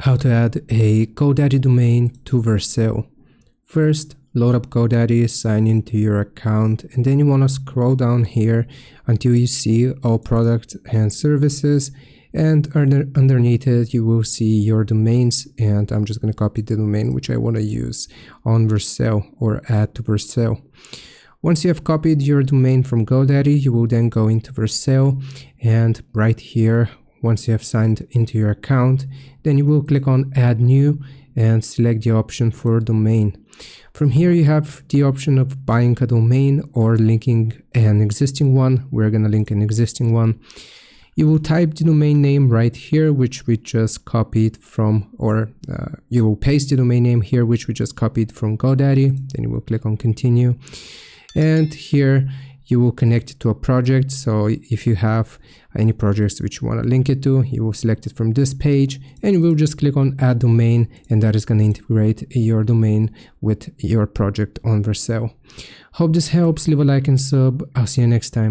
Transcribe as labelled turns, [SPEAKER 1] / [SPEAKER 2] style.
[SPEAKER 1] How to add a GoDaddy domain to Vercel. First, load up GoDaddy, sign into your account, and then you want to scroll down here until you see all products and services, and underneath it you will see your domains, and I'm just going to copy the domain which I want to use on Vercel or add to Vercel. Once you have copied your domain from GoDaddy, you will then go into Vercel, and right here, once you have signed into your account, then you will click on Add New and select the option for domain. From here you have the option of buying a domain or linking an existing one. We're going to link an existing one. You will type the domain name right here, which we just copied from, or you will paste the domain name here, which we just copied from GoDaddy. Then you will click on Continue. And here you will connect it to a project. So if you have any projects which you want to link it to, you will select it from this page and you will just click on Add Domain, and that is going to integrate your domain with your project on Vercel. Hope this helps. Leave a like and sub. I'll see you next time.